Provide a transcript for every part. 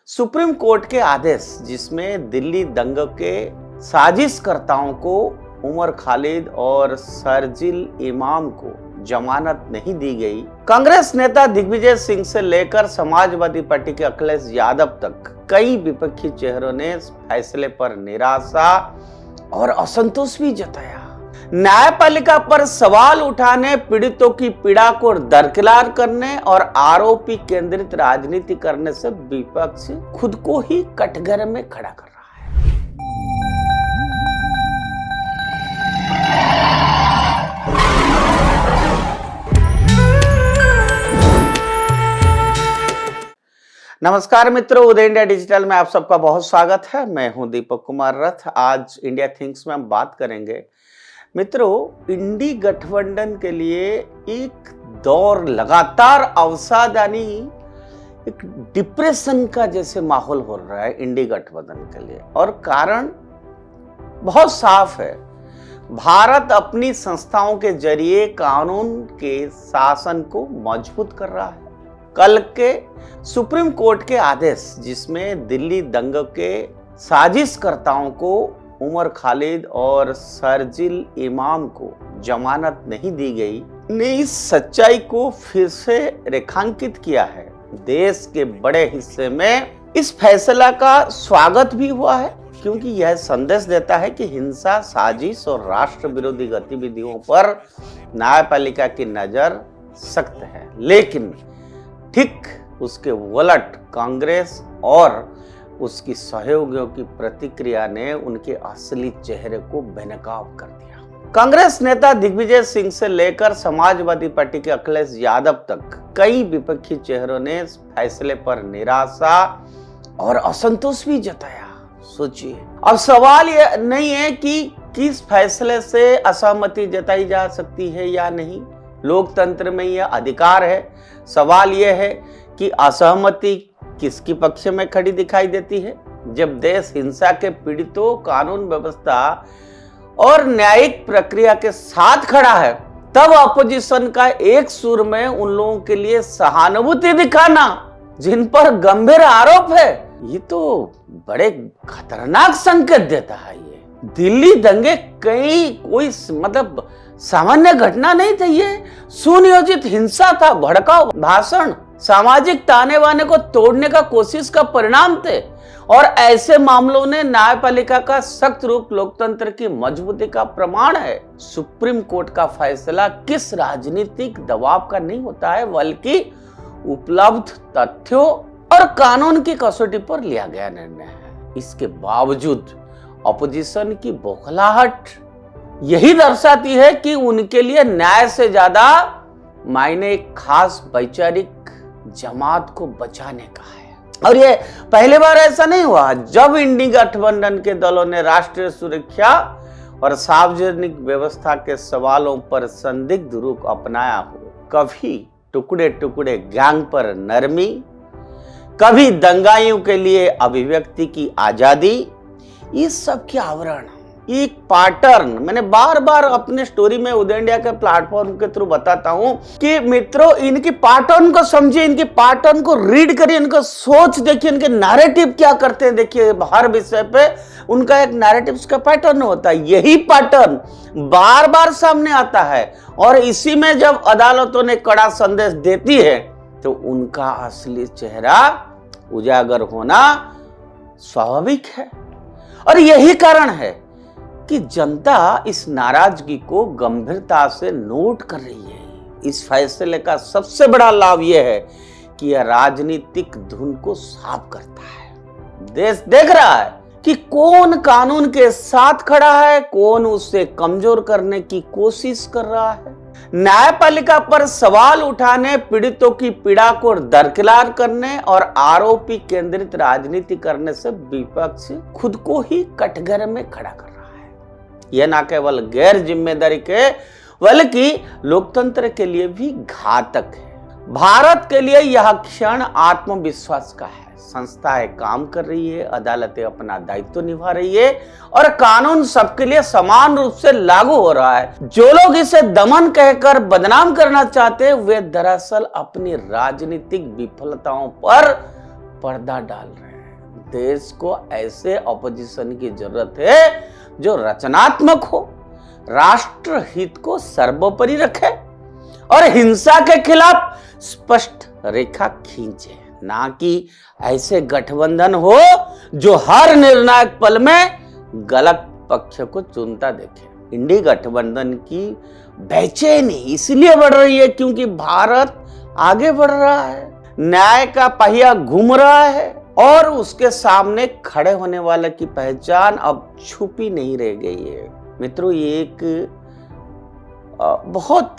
Supreme court के आदेश जिसमें दिल्ली दंगे के साजिशकर्ताओं को उमर खालिद और शर्जील इमाम को जमानत नहीं दी गई। कांग्रेस नेता दिग्विजय सिंह से लेकर समाजवादी पार्टी के अखिलेश यादव तक कई विपक्षी चेहरों ने इस फैसले पर निराशा और असंतोष भी जताया। न्यायपालिका पर सवाल उठाने, पीड़ितों की पीड़ा को दरकिनार करने और आरोपी केंद्रित राजनीति करने से विपक्ष खुद को ही कटघरे में खड़ा कर रहा है। नमस्कार मित्रों, उदय इंडिया डिजिटल में आप सबका बहुत स्वागत है। मैं हूं दीपक कुमार रथ। आज इंडिया थिंक्स में हम बात करेंगे मित्रों, इंडी गठबंधन के लिए एक दौर लगातार अवसाद यानी एक डिप्रेशन का जैसे माहौल हो रहा है इंडी गठबंधन के लिए, और कारण बहुत साफ है। भारत अपनी संस्थाओं के जरिए कानून के शासन को मजबूत कर रहा है। कल के सुप्रीम कोर्ट के आदेश जिसमें दिल्ली दंगे के साजिशकर्ताओं को उमर खालिद और शर्जील इमाम को जमानत नहीं दी गई ने इस सच्चाई को फिर से रेखांकित किया है। देश के बड़े हिस्से में इस फैसला का स्वागत भी हुआ है, क्योंकि यह संदेश देता है कि हिंसा, साजिश और राष्ट्र विरोधी गतिविधियों पर न्यायपालिका की नजर सख्त है। लेकिन ठीक उसके उलट कांग्रेस और उसकी सहयोगियों की प्रतिक्रिया ने उनके असली चेहरे को बेनकाब कर दिया। कांग्रेस नेता दिग्विजय सिंह से लेकर समाजवादी पार्टी के अखिलेश यादव तक कई विपक्षी चेहरों ने इस फैसले पर निराशा और असंतोष भी जताया। सोचिए, अब सवाल यह नहीं है कि किस फैसले से असहमति जताई जा सकती है या नहीं। लोकतंत्र में यह अधिकार है। सवाल यह है कि असहमति किसकी पक्ष में खड़ी दिखाई देती है। जब देश हिंसा के पीड़ितों, कानून व्यवस्था और न्यायिक प्रक्रिया के साथ खड़ा है, तब अपोजिशन का एक सुर में उन लोगों के लिए सहानुभूति दिखाना जिन पर गंभीर आरोप है, ये तो बड़े खतरनाक संकेत देता है। ये दिल्ली दंगे कोई सामान्य घटना नहीं थी। ये सुनियोजित हिंसा था, भड़काऊ भाषण, सामाजिक ताने बाने को तोड़ने का कोशिश का परिणाम थे। और ऐसे मामलों ने न्यायपालिका का सख्त रूप लोकतंत्र की मजबूती का प्रमाण है। सुप्रीम कोर्ट का फैसला किस राजनीतिक दबाव का नहीं होता है, बल्कि उपलब्ध तथ्यों और कानून की कसौटी पर लिया गया निर्णय है। इसके बावजूद अपोजिशन की बौखलाहट यही दर्शाती है कि उनके लिए न्याय से ज्यादा मायने एक खास वैचारिक जमात को बचाने का है। और ये पहली बार ऐसा नहीं हुआ जब इंडी गठबंधन के दलों ने राष्ट्रीय सुरक्षा और सार्वजनिक व्यवस्था के सवालों पर संदिग्ध रुख अपनाया हो। कभी टुकड़े टुकड़े गैंग पर नरमी, कभी दंगाइयों के लिए अभिव्यक्ति की आजादी, इस सब के आवरण एक पैटर्न मैंने बार बार अपने स्टोरी में उदय इंडिया के प्लेटफॉर्म के थ्रू बताता हूं कि मित्रों, इनकी पैटर्न को समझिए, इनकी पैटर्न को रीड करिए, इनका सोच देखिए, इनके नैरेटिव क्या करते हैं। देखिए, हर विषय पे उनका एक नैरेटिव का पैटर्न होता है। यही पैटर्न बार बार सामने आता है और इसी में जब अदालतों ने कड़ा संदेश देती है तो उनका असली चेहरा उजागर होना स्वाभाविक है। और यही कारण है कि जनता इस नाराजगी को गंभीरता से नोट कर रही है। इस फैसले का सबसे बड़ा लाभ यह है कि यह राजनीतिक धुन को साफ करता है। देश देख रहा है कि कौन कानून के साथ खड़ा है, कौन उसे कमजोर करने की कोशिश कर रहा है। न्यायपालिका पर सवाल उठाने, पीड़ितों की पीड़ा को दरकिनार करने और आरोपी केंद्रित राजनीति करने से विपक्ष खुद को ही कटघरे में खड़ा कर रहा है। यह न केवल गैर जिम्मेदारी के बल्कि लोकतंत्र के लिए भी घातक है। भारत के लिए यह क्षण आत्मविश्वास का है। संस्थाएं काम कर रही है, अदालतें अपना दायित्व निभा रही है और कानून सबके लिए समान रूप से लागू हो रहा है। जो लोग इसे दमन कहकर बदनाम करना चाहते हैं, वे दरअसल अपनी राजनीतिक विफलताओं पर पर्दा डाल रहे हैं। देश को ऐसे ऑपोजिशन की जरूरत है जो रचनात्मक हो, राष्ट्र हित को सर्वोपरि रखे और हिंसा के खिलाफ स्पष्ट रेखा खींचे, ना कि ऐसे गठबंधन हो जो हर निर्णायक पल में गलत पक्ष को चुनता देखे। इंडी गठबंधन की बेचैनी इसलिए बढ़ रही है क्योंकि भारत आगे बढ़ रहा है, न्याय का पहिया घूम रहा है और उसके सामने खड़े होने वाले की पहचान अब छुपी नहीं रह गई है। मित्रों, ये एक बहुत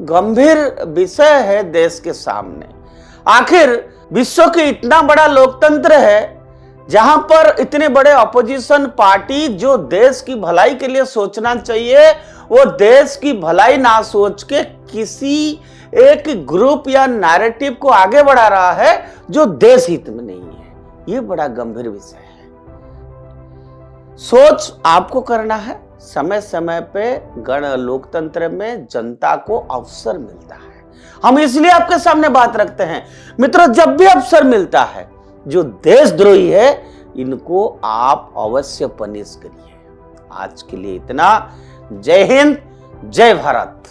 गंभीर विषय है देश के सामने। आखिर विश्व के इतना बड़ा लोकतंत्र है जहां पर इतने बड़े ऑपोजिशन पार्टी जो देश की भलाई के लिए सोचना चाहिए, वो देश की भलाई ना सोच के किसी एक ग्रुप या नैरेटिव को आगे बढ़ा रहा है जो देश हित में नहीं है। ये बड़ा गंभीर विषय है। सोच आपको करना है। समय समय पे गण लोकतंत्र में जनता को अवसर मिलता है, हम इसलिए आपके सामने बात रखते हैं। मित्रों, जब भी अवसर मिलता है, जो देशद्रोही है इनको आप अवश्य पनिश करिए। आज के लिए इतना। जय हिंद, जय भारत।